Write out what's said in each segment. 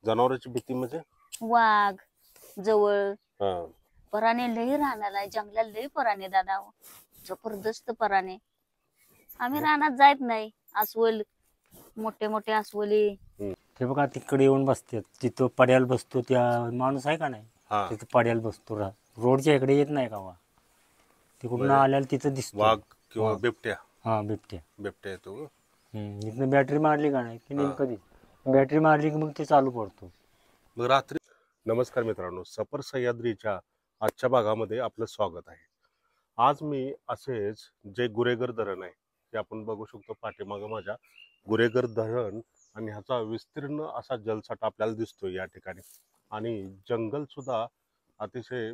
जनावरांची भीती म्हणजे वाघ जवळ हा पराने लई राहणार आहे, जंगलात लई पराने दादा, जबरदस्त पराने. आम्ही रानात जात नाही. अस्वल, मोठे मोठे अस्वली. ते बघा तिकडे येऊन बसतात, तिथं पड्याला बसतो. त्या माणूस आहे का नाही, हा तिथं पड्याला बसतो. रोडच्या इकडे येत नाही का वा, तिकडून बरं. आल्याला तिथं दिसतो वाघ किंवा वाघ. बिबट्या. हा बिबट्या. बिबट्या येतो. इथनं बॅटरी मारली का नाही की हा. नेमकं बॅटरी मारली की मग ते चालू पडतो. मग रात्री. नमस्कार मित्रांनो, सफर सह्याद्रीच्या आजच्या भागामध्ये आपलं स्वागत आहे. आज मी असेच जे गुरेगर धरण आहे ते आपण बघू शकतो पाठीमागं माझ्या, गुरेगर धरण, आणि ह्याचा विस्तीर्ण असा जलसाठा आपल्याला दिसतोय या ठिकाणी. आणि जंगल सुद्धा अतिशय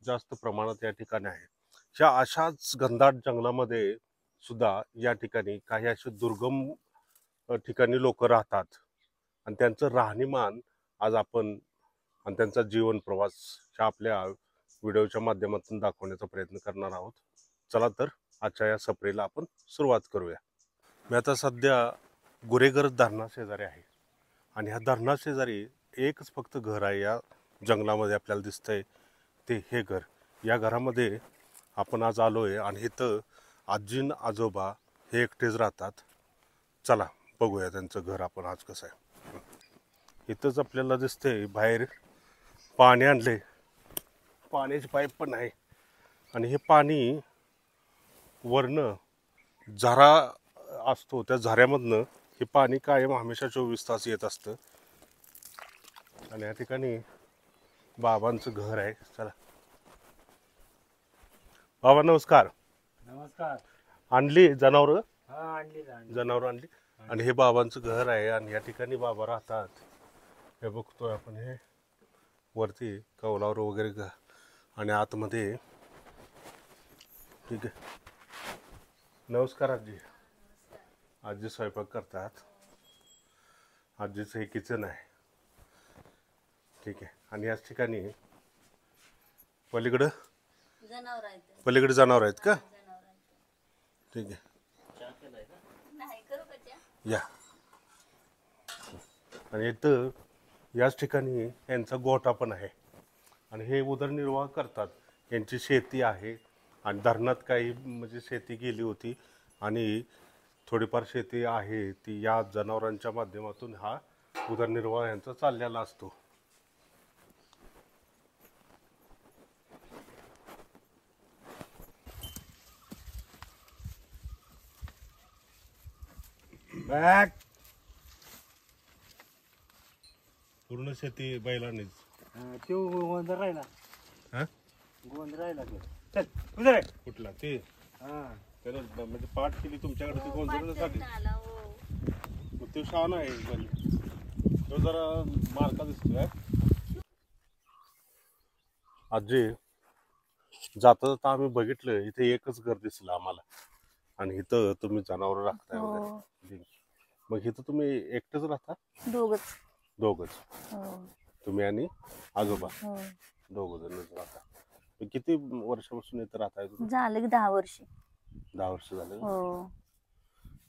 जास्त प्रमाणात या ठिकाणी आहे. ह्या अशाच घनदाट जंगलामध्ये सुद्धा या ठिकाणी काही असे दुर्गम ठिकाणी लोक राहतात, आणि त्यांचं राहणीमान आज आपण आणि त्यांचा जीवन प्रवास ह्या आपल्या व्हिडिओच्या माध्यमातून दाखवण्याचा प्रयत्न करणार आहोत. चला तर आजच्या या सफरेला आपण सुरुवात करूया. मी आता सध्या गुरेगर धरणा शेजारी आहे, आणि ह्या धरणा शेजारी एकच फक्त घर आहे या जंगलामध्ये आपल्याला दिसतंय, ते हे घर. या घरामध्ये आपण आज आलोय, आणि इथं आजी आजोबा हे एकटेच राहतात. चला बघूया त्यांचं घर आपण आज कसं आहे. इथंच आपल्याला दिसतंय बाहेर पाणी आणले, पाण्याची पाईप पण आहे, आणि हे पाणी वरनं झरा असतो, त्या झऱ्यामधनं हे पाणी कायम हमेशा 24 तास येत असतं. आणि या ठिकाणी बाबांचं घर आहे. चला बाबा नमस्कार. नमस्कार. आणली जनावर? हा आणली जनावर आणली. आणि हे बाबांचं घर आहे, आणि या ठिकाणी बाबा राहतात. हे बघतोय आपण, हे वरती कौलावर वगैरे, आणि आतमध्ये. ठीक आहे. नमस्कार आजी. आजी स्वयंपाक करतात. आजीचं हे किचन आहे. ठीक आहे. आणि याच ठिकाणी पलीकडं जनावर आहेत. पलीकडे जनावर आहेत का? ठीक आहे, या. आणि इथं याच ठिकाणी यांचा गोठा पण आहे, आणि हे उदरनिर्वाह करतात. यांची शेती आहे, आणि धरणात काही म्हणजे शेती गेली होती, आणि थोडीफार शेती आहे ती या जनावरांच्या माध्यमातून हा उदरनिर्वाह यांचा चाललेला असतो. पूर्ण शेती बैलांनीच. तो गोंधळ राहिला. हा गोंधळ राहिला तो. चल उधर आहे. कुठला ते? हा त्यानं म्हणजे पाठ केली तुमच्याकडे, ती गोंधळासाठी. तो शहाणा आहे बैल. तो जरा मारका दिसतोय. आजी जाता जाता आम्ही बघितलं इथे एकच घर दिसलं आम्हाला, आणि इथं तुम्ही जनावर राखताय वगैरे. मग इथं तुम्ही एकटेच राहता? दोघच. तुम्ही आणि आजोबा दोघ जणच राहता. किती वर्षापासून इथं राहताय तुम्ही? झालं की 10 वर्ष. 10 वर्ष झाले. हो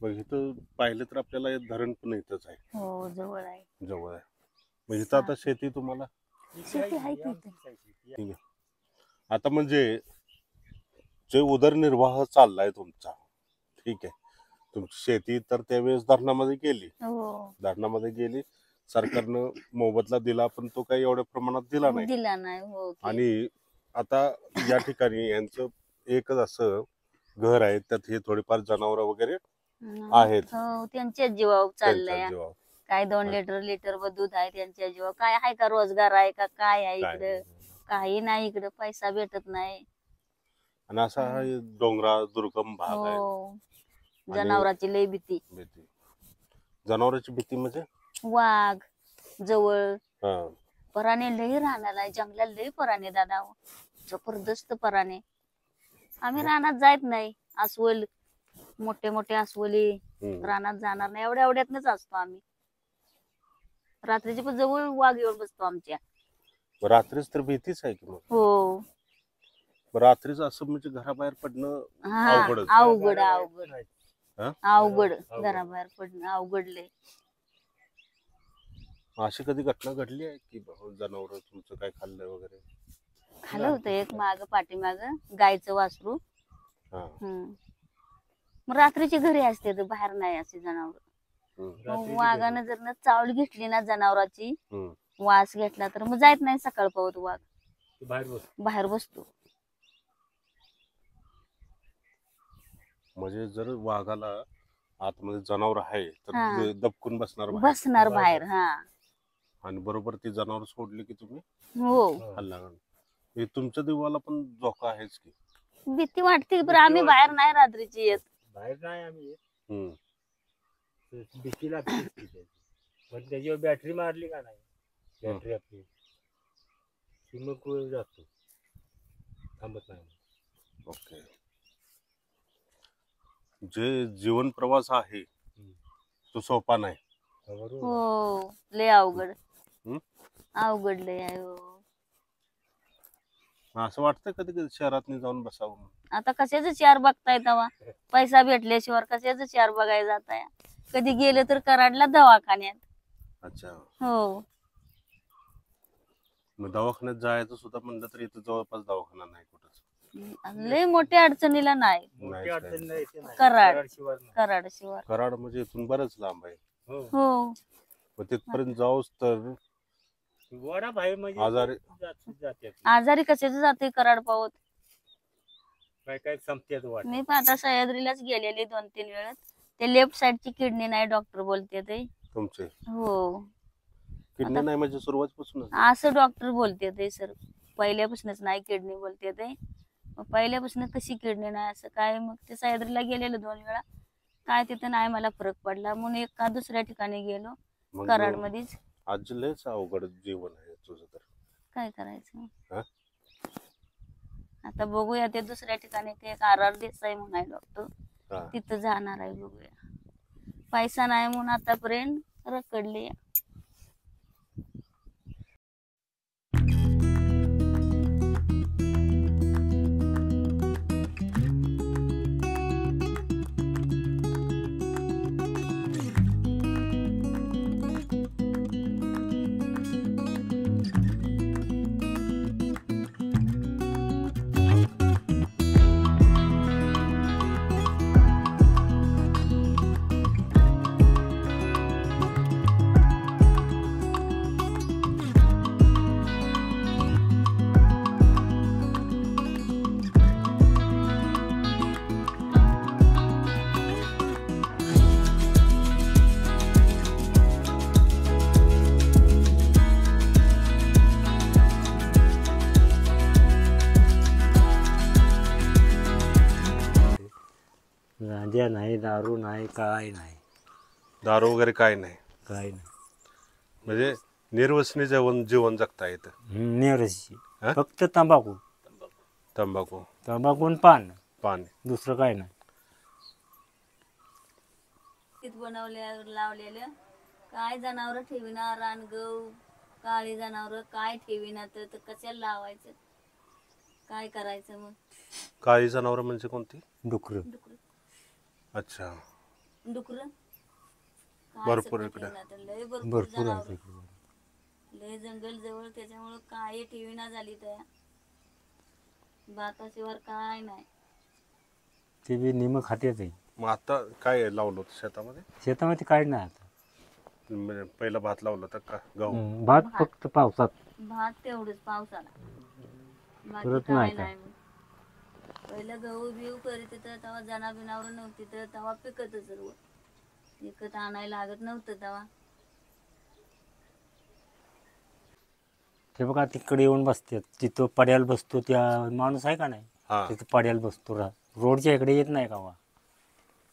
मग इथं पाहिलं तर आपल्याला हे धरण पण इथंच आहे. हो जवळ आहे. जवळ आहे. मग इथं आता शेती तुम्हाला? शेती आहे की इथं. ठीक आहे. आता म्हणजे जे उदरनिर्वाह चाललाय तुमचा, ठीक आहे, तुमची शेती तर त्यावेळेस धरणामध्ये गेली. हो धरणामध्ये गेली, सरकारनं मोबदला दिला, पण तो काही एवढ्या प्रमाणात दिला नाही. दिला नाही. हो की. आणि आता या ठिकाणी यांचं एकच असं घर आहे, त्यात हे थोडीफार जनावर वगैरे आहेत. हो त्यांच्या जीवावर चाललंय. त्यांच्या जीवावर. काय 2 लिटर दूध आहे त्यांच्या जीवावर. काय आहे का रोजगार आहे का काय आहे काय इकडं? काही नाही इकडं, पैसा भेटत नाही. आणि असा हा डोंगरा दुर्गम भाग आहे. हो जनावराची लई भीती. भीती. जनावरांची भीती म्हणजे वाघ जवळ हा पराने लई राहणार आहे, जंगलात लई पराने दादा, जबरदस्त पराने. आम्ही रानात जात नाही. अस्वल, मोठे मोठे अस्वली, रानात जाणार नाही. एवढ्यातनच असतो आम्ही. रात्रीची पण जवळ वाघ येऊन बसतो आमच्या. रात्रीच तर भीतीच आहे की. मग हो रात्रीच असं म्हणजे घराबाहेर पडणं अवघडच. अवघड हा? अवघड घराबाहेर पडणं अवघडले. अशी कधी घटना घडली आहे की जनावर तुमचं काय खाल्लं वगैरे? खाल्लं होतं एक पाठीमाग गायचं वासरू. हा. मग रात्रीची घरी असते तर बाहेर नाही असे जनावर. मग वाघानं जर चावल घेतली ना जनावराची, वास घेतला तर मग जायत नाही सकाळ पावत वाघ बाहेर बसतो. म्हणजे जर वाघाला आतमध्ये जनावर आहे तर हा. ते दबकून बसणार बाहेर. बसणार बाहेर. हा. आणि बरोबर ती जनावर सोडली की तुम्ही हो. हल्ला. हे तुमच्या देवाला पण धोका आहेच की. भीती वाटते पण आम्ही बाहेर नाही रात्रीची येत. बाहेर नाही आम्ही येत. भीती लागते पण त्याच्यावर बॅटरी मारली का नाही, बॅटरी आपली की मग जातो, थांबत नाही. ओके. जे जीवन प्रवास आहे तो सोपा नाही. हो लय अवघड. हम्म? अवघड लय आहे. हो. असं वाटतं कधी कधी शहरात जाऊन बसावं म्हणून? आता कशाचं चार बघताय तेव्हा पैसा भेटल्याशिवाय कशाचं चार बघायला जाताय. कधी गेले तर कराडला दवाखान्यात. अच्छा. हो. मग दवाखान्यात जायचं सुद्धा म्हणलं तर इथं जवळपास दवाखाना नाही कुठंच. लय मोठ्या अडचणीला नाही. मोठी अडचण नाही, इथे नाही. कराड. शिवार नाही. कराड शिवार. कराड म्हणजे इथून बरंच लांब आहे. हो. हो. मग तिथपर्यंत जाऊच तर वडा बाहेर म्हणजे आजारी जाते आजारी कशाचं जाते कराड पावत. काय काय संपत्यात वाट. मी आता सह्याद्रीलाच गेलेले 2-3 वेळेस. ते लेफ्ट साइडची किडनी नाही डॉक्टर बोलते ते. तुमचे हो. किडनी नाही म्हणजे सुरुवातीपासूनच असं डॉक्टर बोलते ते सर. पहिल्यापासूनच नाही किडनी बोलते ते. मग पहिल्यापासून कशी किडनी नाही असं काय. मग ते सह्याद्रीला गेलेलो 2 वेळा. काय तिथं नाही मला फरक पडला म्हणून एका दुसऱ्या ठिकाणी गेलो मग कराड मध्येच. आज लयच अवघड जीवन आहे तुझं तर. काय करायचं हा? आता बघूया ते दुसऱ्या ठिकाणी ते एक RR देसाई म्हणून आहे डॉक्टर, हा. तिथं जाणार आहे. बघूया. पैसा नाही म्हणून आतापर्यंत रखडले. गांजा नाही, दारू नाही, काय नाही, दारू वगैरे काय नाही. काय नाही. म्हणजे निर्वसनी जीवन जगता येतं. नेरशी हा? फक्त तंबाखू, तंबाखू, तंबाखू आणि पान, पाणी. दुसरं काय नाही. लावलेलं काय जनावर ठेविना, रानगव काळी जनावर काय ठेविना तर कशाला लावायचं. काय करायचं मग. काळी जनावर म्हणजे कोणती? डुकर. डुकर. अच्छा. डुकर भरपूर इकडे. लय भरपूर भरपूर आहे जनावर. तिकडे. लय जंगल जवळ त्याच्यामुळे काय ठेविना झाली त्या भाताशिवाय काय नाही. ते बी निम खात्यात आहे. मग आता काय लावलं होतं शेतामध्ये? शेतामध्ये काय नाही आता. म्हणजे पहिला भात लावलं तर का गहू? भात फक्त पावसात. भात तेवढंच पावसाला. बाकी परत काय नाही नाही. पहिलं गहू बिहू करीत होतं तेव्हा जनावर नव्हती तर तेव्हा पिकत सर्व. विकत आणायला लागत नव्हतं तेव्हा. ते बघा तिकडे येऊन बसतात. तिथं पड्याला बसतो त्या माणूस आहे का नाही, हा. तिथं पड्याला बसतो. रोडच्या इकडे येत नाही का वा,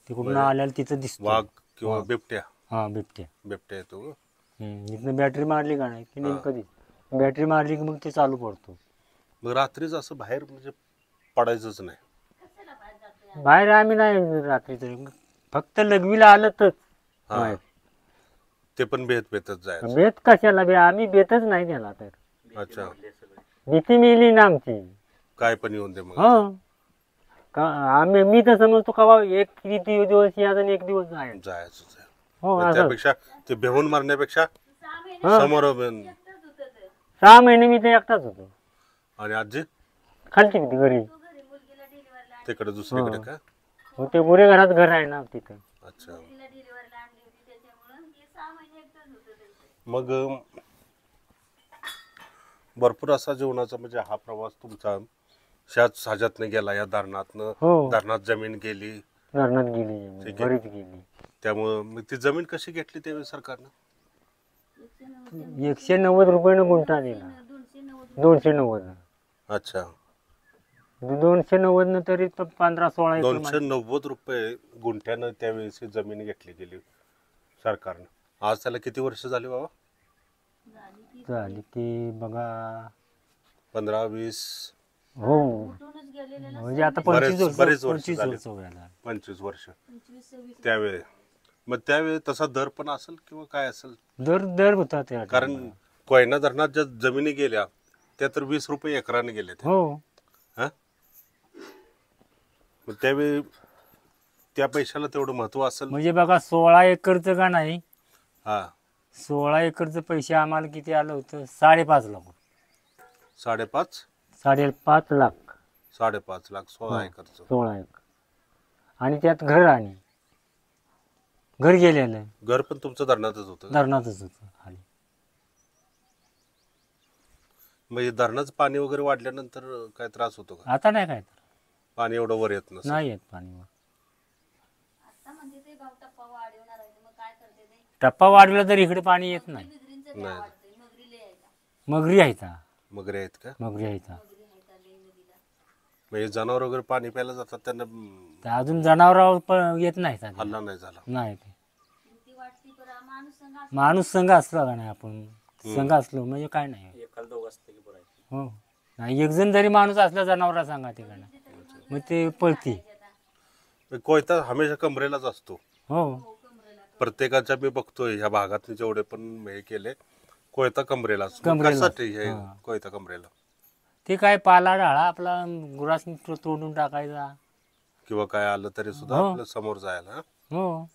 तिकडून आल्याला तिथं दिसतो वाघ किंवा हा. बिबट्या. हा बिबट्या. बिबट्या येतो. इथनं बॅटरी मारली का नाही की नेमकं दिसतं. बॅटरी मारली की मग ते चालू पडतो. मग रात्रीच असं बाहेर म्हणजे पडायचंच नाही. बाहेर आम्ही नाही रात्रीचं, फक्त लघवीला आलं तर हा. बाहेर. ते पण बेतच जायचं. बेत कशाला बे, आम्ही बेतच नाही त्याला. तर अच्छा. भीती मिली ना आमची. काय पण येऊन दे मग. हो का मी तर समजतो का एक दिवस याचा एक दिवस जायचं. जायचंच आहे. हो मग असं. त्यापेक्षा ते बेहून मारण्यापेक्षा हा. समोर 6 महिने मी ते एकटाच होतो. आणि आजी खालची होती घरी. तिकडे दुसरीकडे हो. का? मग ते गुरे घरात घर आहे ना तिथं. अच्छा. मग भरपूर असा जीवनाचा म्हणजे हा प्रवास तुमचा ह्याच साजातने गेला, या धरणातनं. हो. धरणात जमीन गेली, धरणात गेली जमीन, ठीक आहे. बरीच गेली. त्यामुळं मग ती जमीन कशी घेतली त्यावेळी सरकारनं? 190 रुपयानं गुंठा दिला. 290. अच्छा. 290 न तरी 15-16 एकर माहिती. 290 रुपये गुंठ्यानं त्यावेळेस ही जमीन घेतली गेली सरकारनं. आज त्याला किती वर्ष झाली बाबा? झाली ती बघा. 15-20. हो, म्हणजे आता बरेच 25 वर्ष 25 झाले. वर्ष व्हायला. 25 वर्ष त्यावेळी. मग त्यावेळी तसा दर पण असेल किंवा काय असेल? दर होता त्या कारण टायमाला. कोयना धरणात ज्या जमिनी गेल्या त्या तर 20 रुपये एकराने गेले त्या. हो. हा? मग त्यावेळी त्या पैशाला तेवढं महत्व असेल. म्हणजे बघा 16 एकरचं का नाही, हा. 16 एकरचं पैसे आम्हाला किती आलं होतं? 5.5 लाख. 5.5 5.5 लाख. 5.5 लाख 16 हा. एकरचं. 16 एकर. आणि त्यात घर आणि घर गेलेलं घर पण तुमचं धरणातच होतं? धरणातच होतं खाली. मग हे धरणाचं पाणी वगैरे वाढल्यानंतर काय त्रास होतो का? आता नाही काय तर, पाणी एवढं वर येत नसेल. नाही येत पाणीवर. टप्पा वाढवला तर इकडे पाणी येत नाही. नाही. मगरी आहेत हा. मगरे आहेत का? मगरी आहेत हा. म्हणजे जनावर वगैरे पाणी प्यायला जातात त्यांना तर अजून जनावरावर पण येत नाही हल्ला नाही झाला? नाही ते. माणूस संघ असला का नाही, आपण संघ असलो म्हणजे काय नाही. हो. नाही, एक जण जरी माणूस असला जनावरा सांगा तिकडं मग ते पळती. कोयता हमेशा कमरेलाच असतो. हो. प्रत्येकाच्या मी बघतोय ह्या भागात जेवढे पण हे केले, कोयता कमरेला असतो. कमरेला. कशासाठी हे हा. कोयता कमरेला? ते काय पाला डाळा आपला गुरास तोडून टाकायचा. किंवा काय आलं तरी सुद्धा हो. आपल्या समोर जायला. हो.